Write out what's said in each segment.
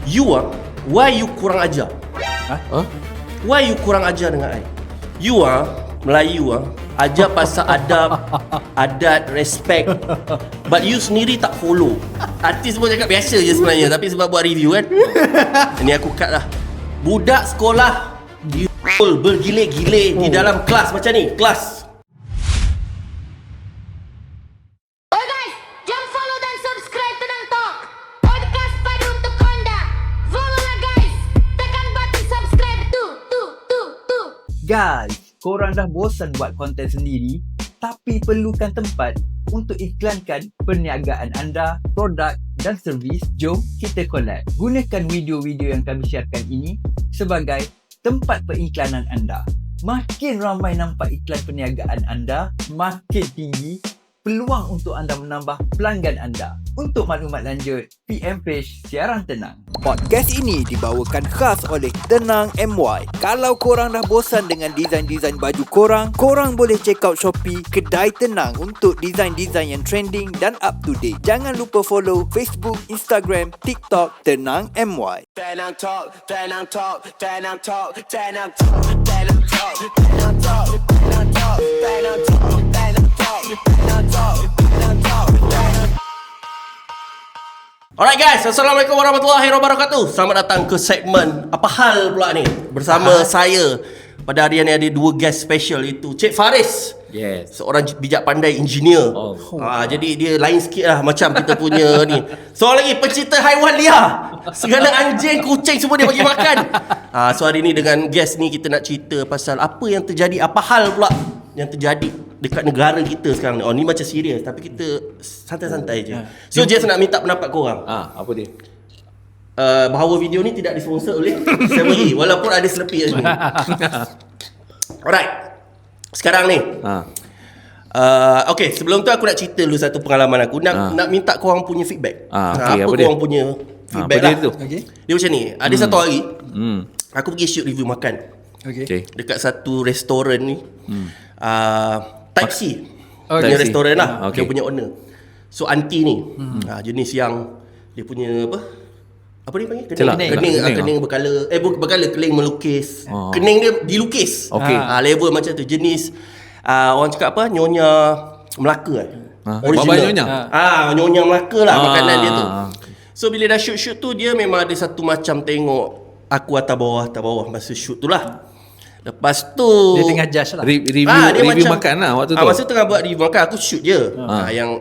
Why you kurang ajar? Why you kurang ajar dengan I? You Melayu ajar pasal adab, adat, respect, but you sendiri tak follow. Artis pun cakap biasa je sebenarnya, tapi sebab buat review kan. Ini aku cut lah. Budak sekolah bergile-gile di dalam kelas macam ni. Kelas. Oh guys, jangan follow dan subscribe Tenang Talk. Podcast baru untuk anda. Follow lah guys. Tekan button subscribe tu. Guys, korang dah bosan buat konten sendiri tapi perlukan tempat untuk iklankan perniagaan anda, produk dan servis? Jom kita collab. Gunakan video-video yang kami syaratkan ini sebagai tempat periklanan anda. Makin ramai nampak iklan perniagaan anda, makin tinggi peluang untuk anda menambah pelanggan anda. Untuk maklumat lanjut, PM page Siaran Tenang. Podcast ini dibawakan khas oleh Tenang MY. Kalau korang dah bosan dengan desain-desain baju korang boleh check out Shopee Kedai Tenang untuk desain-desain yang trending dan up to date. Jangan lupa follow Facebook, Instagram, TikTok Tenang MY. Tenang Talk, Tenang Talk, Tenang Talk, Tenang Talk, Tenang Talk, Tenang Talk, Tenang Talk, Tenang Talk, Tenang Talk, Tenang Talk, Tenang Talk, Tenang. Alright guys, Assalamualaikum warahmatullahi wabarakatuh. Selamat datang ke segmen Apa Hal pula ni. Bersama saya pada hari ini ada dua guest special, iaitu Cik Faris. Yes. Seorang bijak pandai engineer. Jadi dia lain sikit lah macam kita punya ni. Seorang lagi pencinta haiwan liar. Segala anjing, kucing semua dia bagi makan. So hari ni dengan guest ni kita nak cerita pasal apa yang terjadi, apa hal pula yang terjadi dekat negara kita sekarang ni. Ni macam serius tapi kita santai-santai je. So just nak minta pendapat korang. Apa dia? Bahawa video ni tidak disponsor oleh Severy, walaupun ada selepi kat sini. Alright. Sekarang ni okay, sebelum tu aku nak cerita dulu satu pengalaman aku. Nak minta korang punya feedback. Okay, apa korang punya feedback apa lah. dia tu? Dia macam ni. Ada satu hari aku pergi shoot review makan dekat satu restoran ni. Type C punya restoran lah. Dia punya owner. So aunty ni jenis yang dia punya apa dia panggil? Kening berkala berkala kening melukis. Kening dia dilukis. Level macam tu. Jenis orang cakap apa? Nyonya Melaka Baba Nyonya? Nyonya Melaka lah makanan dia tu. So bila dah shoot tu dia memang ada satu macam tengok aku atas bawah masa shoot tu lah. Lepas tu Dia tengah judge lah. Review makan lah waktu tu. Masa tengah buat review makan aku shoot je.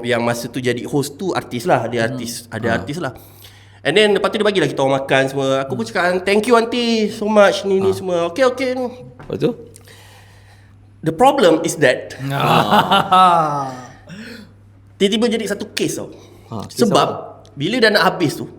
Yang masa tu jadi host tu artis lah. Dia artis, ada artis lah. And then lepas tu dia bagilah kita orang makan semua. Aku pun cakap thank you auntie so much ni semua. Okay. Lepas tu? The problem is that tiba-tiba jadi satu case tau. Sebab bila dah nak habis tu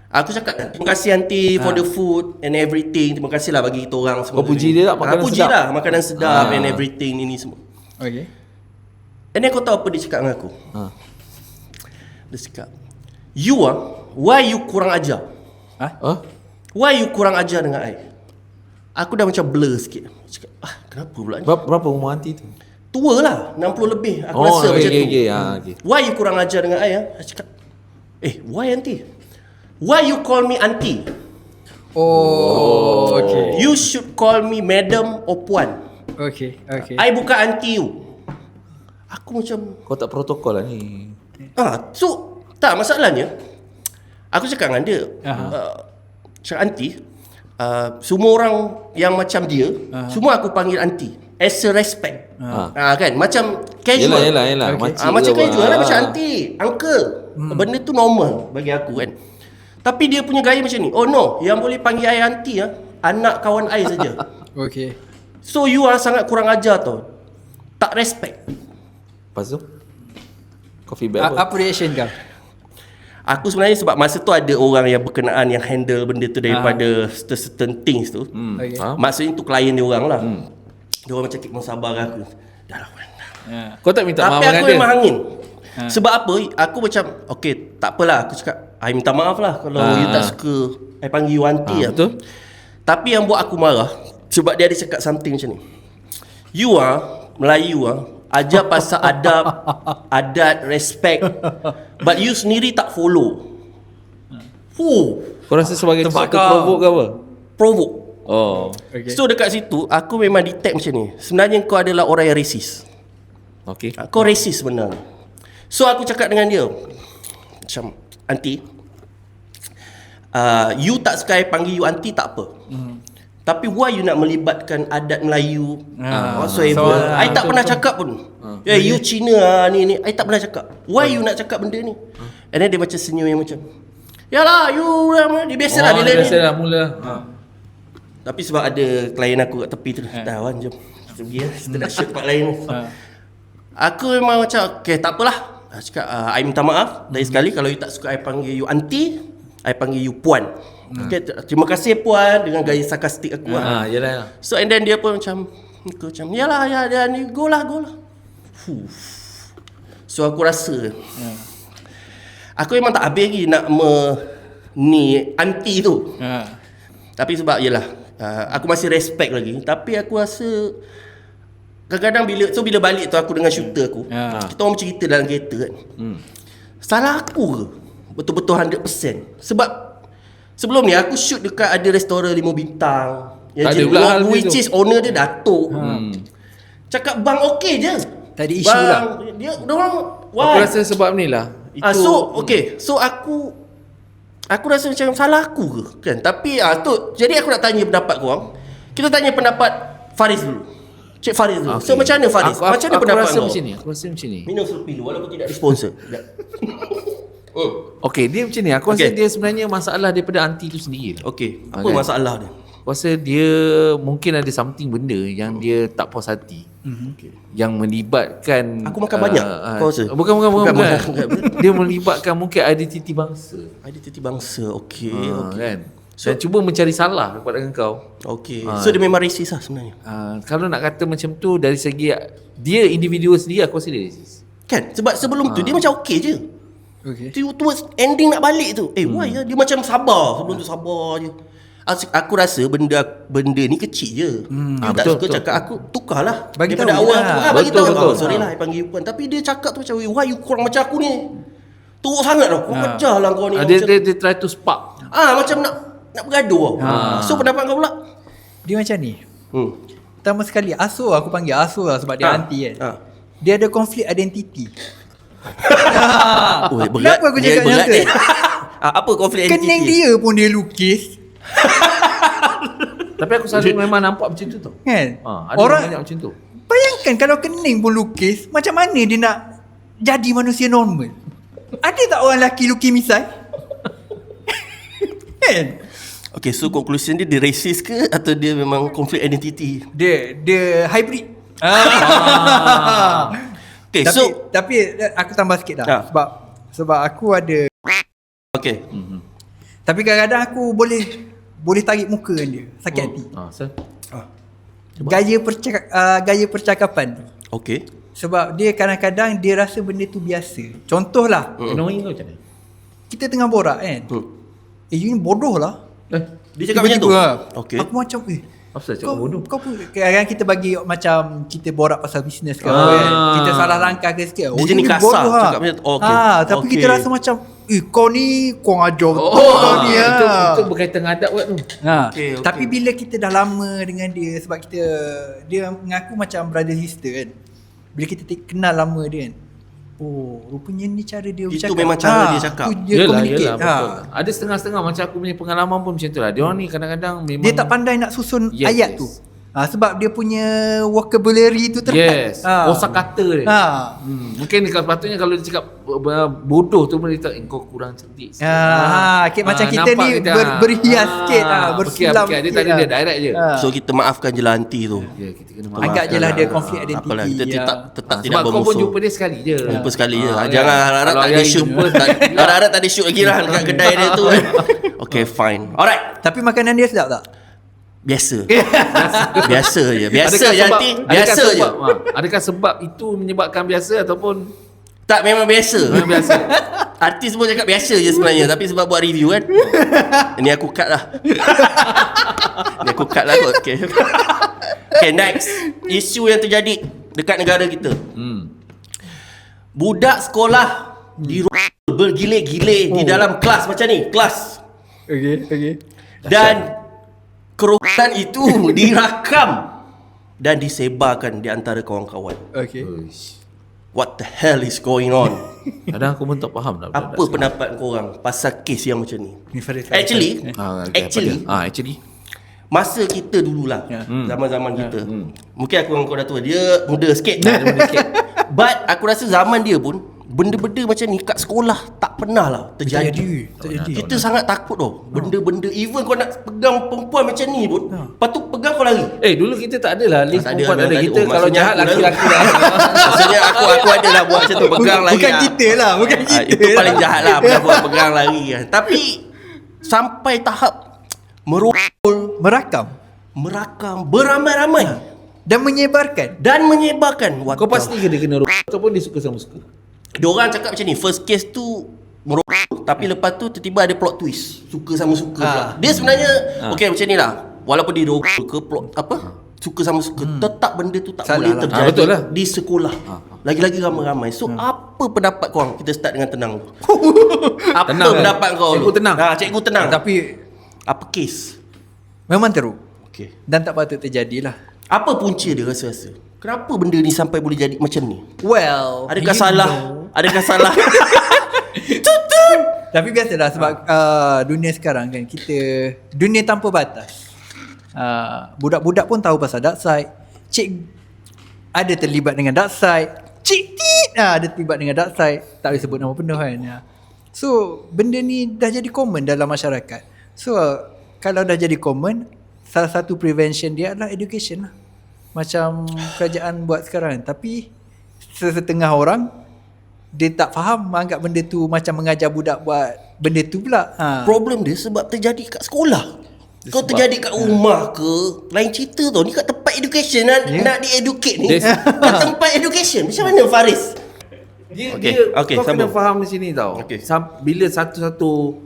aku cakap terima kasih auntie for the food and everything. Terima kasih lah bagi kita orang semua. Kau puji dia tak makanan puji sedap? lah makanan sedap and everything ini semua. Okay. And then kau tahu apa dia cakap dengan aku? Dia cakap why you kurang ajar? Why you kurang ajar dengan I? Aku dah macam blur sikit. Cakap, kenapa pula ni? Berapa umur aunty tu? Tua lah, 60 lebih. Aku rasa macam tu. Okay. Why you kurang ajar dengan I? Aku cakap, why auntie? Why you call me auntie? Okay. You should call me madam or puan. Okay. I bukan auntie you. Aku macam Kau tak protokol lah ni. so tak masalahnya. Aku cakap dengan dia, cakap auntie, semua orang yang macam dia, semua aku panggil auntie as a respect. Kan macam casual. Yelah. Macam casual lah, macam auntie, uncle. Benda tu normal bagi aku kan. Tapi dia punya gaya macam ni. Oh no, yang boleh panggil I auntie anak kawan I saja. Okay. So you sangat kurang ajar tau. Tak respect. Lepas tu? Kau feedback apa? Apa reaction kau? Aku sebenarnya sebab masa tu ada orang yang berkenaan yang handle benda tu daripada certain things tu. Okay. Maksudnya tu klien dia orang lah. Dia orang macam mau sabar aku. Dah lah. Kau tak minta maaf Tapi dengan aku dia? memang hangin. Sebab apa? Aku macam okay, tak apalah. Aku cakap I minta maaf lah kalau you tak suka I panggil you auntie lah. Betul. Tapi yang buat aku marah sebab dia ada cakap something macam ni. You Melayu ajar pasal adab, adat, respect, but you sendiri tak follow. Kau rasa sebagai satu Terbakar. provoke ke apa? Provoke. Oh. Okay. So dekat situ aku memang detect macam ni. Sebenarnya kau adalah orang yang racist. Okay. Kau racist sebenarnya. So aku cakap dengan dia macam, aunty, you tak suka I panggil you aunty tak apa. Tapi why you nak melibatkan adat Melayu whatsoever? I tak pernah cakap pun. You Cina ni I tak pernah cakap. Why you nak cakap benda ni? And then dia macam senyum yang macam, yalah you dia biasalah dia ni. Biasalah mula. Tapi sebab ada klien aku kat tepi tu, dah Wan jom kita pergi lah, kita nak shoot tempat lain. Aku memang macam, okay tak apalah. Aku cakap, I minta maaf dari sekali kalau you tak suka I panggil you aunty, I panggil you puan. Okay, terima kasih puan, dengan gaya sarkastik aku lah. Yalah. So and then dia pun macam, aku macam, yalah ya ni, go lah. So aku rasa aku memang tak habis lagi nak ni aunty tu. Tapi sebab yelah, aku masih respect lagi. Tapi aku rasa kadang-kadang bila balik tu aku dengan shooter aku, kita orang bercerita dalam kereta kan. Salah aku ke? Betul-betul 100%. Sebab sebelum ni aku shoot dekat ada restoran 5 bintang yang Tak ada pula hal which tu. is owner dia Datuk. Cakap bang okey je. Tak ada isu lah. Dia orang Aku rasa sebab ni lah. So aku rasa macam salah aku ke kan. Tapi jadi aku nak tanya pendapat korang. Kita tanya pendapat Faris dulu. Cik Faris dulu. So macam mana Faris? Macam mana pendapat kau? Aku rasa macam ni. Minum selupi dulu walaupun tidak disponsor. Okey, dia macam ni. Aku rasa dia sebenarnya masalah daripada anti tu sendiri. Okey, apa masalah dia? Aku rasa dia mungkin ada something benda yang dia tak puas hati. Yang melibatkan Aku makan banyak, kau rasa? Bukan. Dia melibatkan mungkin identiti bangsa. Identiti bangsa. Okey, Kan. Dan cuba mencari salah kepada kau. Okey. So dia memang racist lah sebenarnya. Kalau nak kata macam tu dari segi dia individu sendiri, aku rasa dia racist. Kan? Sebab sebelum tu dia macam okey je. Okay. Towards ending nak balik tu, why ya? Dia macam sabar. Sebelum tu sabar je. Aku rasa benda ni kecil je. You tak suka cakap, aku tukarlah. Bagi daripada tahu awal je tu lah. bagi tahu. Betul. Sorry lah I panggil you puan. Tapi dia cakap tu macam, why you kurang macam aku ni? Teruk sangat lah. Kau pecah lah kau ni. Dia try to spark. Macam nak bergaduh. So pendapat kau pula? Dia macam ni. Pertama sekali aku panggil Asuh lah sebab dia anti kan. Dia ada konflik identiti. Berat. Kenapa aku cakap macam tu? Apa konflik identiti? Kening dia pun dia lukis Tapi aku selalu memang nampak macam tu tau. kan. Ada Orang banyak macam tu. bayangkan kalau kening pun lukis, macam mana dia nak jadi manusia normal? Ada tak orang lelaki lukis misai? Kan? Okay, so conclusion dia racist ke atau dia memang konflik identiti? Dia hybrid. Okay, tapi aku tambah sikit dah. Sebab aku ada. Okay. Tapi kadang-kadang aku boleh tarik muka dengan dia, sakit hati. Gaya percakapan tu. Okay. Sebab dia kadang-kadang dia rasa benda tu biasa. Contohlah, Annoying kau macam mana? kita tengah borak kan. You ni bodoh lah. Dia cakap macam tu? Okay. Aku macam Apa cakap bodoh? Kau pun kadang kita bagi macam kita borak pasal bisnes ke kan. Kita salah langkah ke sikit. Dia jenis ni kasar bodoh lah. cakap macam tu. Okay. Tapi kita rasa macam kau ni kau ajar betul kau ni Itu berkaitan dengan adab tu. Okay. Tapi bila kita dah lama dengan dia, sebab dia mengaku macam brother sister kan. Bila kita kenal lama dia kan, rupanya ni cara dia bercakap. Itu memang cara dia cakap. Dia communicate. Betul. Ada setengah-setengah macam aku punya pengalaman pun macam tu lah. Dia orang ni kadang-kadang memang Dia tak pandai nak susun ayat yes. tu. Sebab dia punya vocabulary tu terhad. Kosakata dia. Mungkin sepatutnya kalau dia cakap bodoh tu dia tak kau kurang cerdik. Macam kita ni berhias sikit, bersilam sikit. Dia tak ada dia direct je. So kita maafkan je lah aunty tu. Ya, kita kena maaf. Agak je lah dia konflik identiti. Apalah, kita tetap tidak Sebab kau pun bermusuh. jumpa dia sekali je. Jumpa sekali je. Jangan harap Kalau tak ada yang shoot. jumpa, Harap tak ada shoot lagi lah dekat kedai dia tu. Okay, fine. Alright. Tapi makanan dia sedap tak? Biasa. Biasa je. Biasa Adakah je sebab- aunty. adakah Biasa je. sebab- Adakah sebab itu menyebabkan biasa ataupun Tak, memang biasa. memang biasa? Artis pun cakap biasa je sebenarnya. Tapi sebab buat review kan. Ini aku cut lah. Ini aku cut lah kot. Okay, next. Isu yang terjadi dekat negara kita. Budak sekolah bergile-gile di dalam kelas macam ni. Kelas. Okay. Dan kerosakan itu dirakam dan disebarkan di antara kawan-kawan. Okay. What the hell is going on? Kadang aku pun tak faham dah. Apa pendapat korang pasal kes yang macam ni? Ni Farid. Actually, Actually masa kita dululah, zaman-zaman kita. Mungkin aku dengan kau dah tua, dia muda sikit. But aku rasa zaman dia pun benda-benda macam ni kat sekolah tak pernah lah terjadi. Kita sangat takut tau. Benda-benda, even kau nak pegang perempuan macam ni pun, lepas tu pegang kau lari. dulu kita tak adalah list Tak ada, perempuan ada. memang Kita tak ada. kalau Maksudnya jahat aku laki-laki lah. Maksudnya aku ada lah buat macam tu, pegang lari. Bukan kita lah, bukan kita. Itu paling jahat lah, buat pegang lari kan. Tapi sampai tahap Merakam beramai-ramai dan menyebarkan. What Kau the- pasti dia kena ataupun dia suka sama suka. Diorang cakap macam ni, first case tu merokok, tapi lepas tu tiba-tiba ada plot twist, suka sama suka pula. Dia sebenarnya okey macam ni lah, walaupun dia rokok ke plot suka sama suka, tetap benda tu tak Salah boleh lah. terjadi Betul lah. di sekolah. Lagi-lagi ramai-ramai. So apa pendapat korang? Kita start dengan tenang. Apa Tenang, kan? pendapat kau? Cikgu tenang. Cikgu tenang. Tapi Apa kes? memang teruk Okey. dan tak patut terjadilah. Apa punca dia rasa-rasa? Kenapa benda ni sampai boleh jadi macam ni? Well, Adakah you salah? know. Adakah salah? Tapi biasalah sebab dunia sekarang kan, kita dunia tanpa batas. Budak-budak pun tahu pasal dark side. Cik ada terlibat dengan dark side. Cik tit ada terlibat dengan dark side. Tak boleh sebut nama penuh kan. So benda ni dah jadi common dalam masyarakat. So kalau dah jadi common, salah satu prevention dia adalah education lah. Macam kerajaan buat sekarang. Tapi setengah orang dia tak faham, anggap benda tu macam mengajar budak buat benda tu pula. Problem dia sebab terjadi kat sekolah. Kau terjadi kat rumah ke, lain cerita tau. Ni kat tempat education nak di-educate ni. Kat tempat education. Macam mana Faris? Dia Okey, kau kena sambung. faham di sini tau. Okey. Bila satu-satu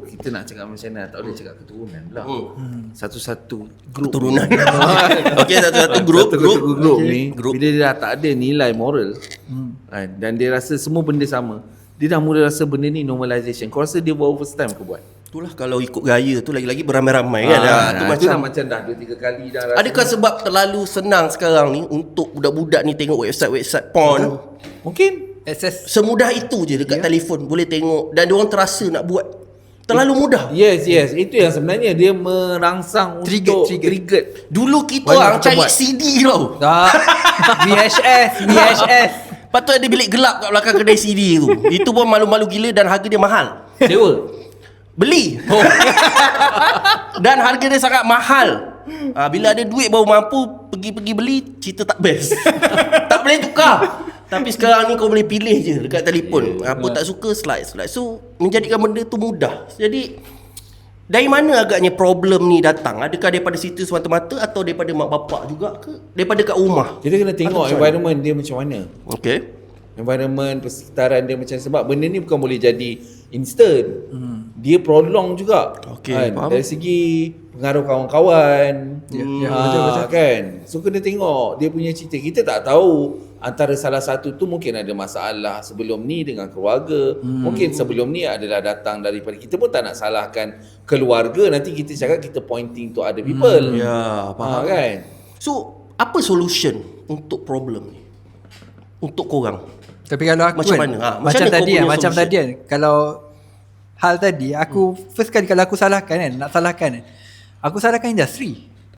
kita nak cakap macam mana, tak boleh cakap keturunan pula. Satu-satu grup Keturunan. Okey, satu-satu grup ni bila dia dah tak ada nilai moral kan, dan dia rasa semua benda sama, dia dah mula rasa benda ni normalization. Kau rasa dia buat overtime ke buat? Itulah kalau ikut gaya tu lagi-lagi beramai-ramai kan. Tu macam dah 2-3 kali dah rasa. Adakah sebab terlalu senang sekarang ni untuk budak-budak ni tengok website-website porn? Mungkin Access. Semudah itu je dekat telefon boleh tengok dan diorang terasa nak buat. Terlalu mudah. Yes, itu yang sebenarnya dia merangsang untuk trigger. Dulu kita Banyak orang kita cari buat. CD tau. VHS. Patut ada bilik gelap kat belakang kedai CD tu. Itu pun malu-malu gila dan harga dia mahal. Sewa. Beli. Dan harga dia sangat mahal. Bila ada duit baru mampu pergi beli, cerita tak best. Tak boleh tukar. Tapi sekarang ni kau boleh pilih je dekat telefon. Apa tak suka slide. So menjadikan benda tu mudah. Jadi dari mana agaknya problem ni datang? Adakah daripada situ semata-mata atau daripada mak bapak juga ke? Daripada kat rumah? Kita kena tengok environment dia macam mana. Okey. Environment, persekitaran dia macam, sebab benda ni bukan boleh jadi instant. Dia prolong juga. Okey, kan? faham. Dari segi pengaruh kawan-kawan. betul. Kan? So kena tengok dia punya cerita. Kita tak tahu antara salah satu tu mungkin ada masalah sebelum ni dengan keluarga. Mungkin sebelum ni adalah datang daripada, kita pun tak nak salahkan keluarga. Nanti kita cakap kita pointing to other people. Ya, faham. Kan? So, apa solution untuk problem ni? Untuk korang? Tapi kalau aku Macam kan, mana? Macam macam mana kau tadi punya macam solution? tadi kan, kalau hal tadi aku first kali kalau aku salahkan kan, nak salahkan kan, aku salahkan industri.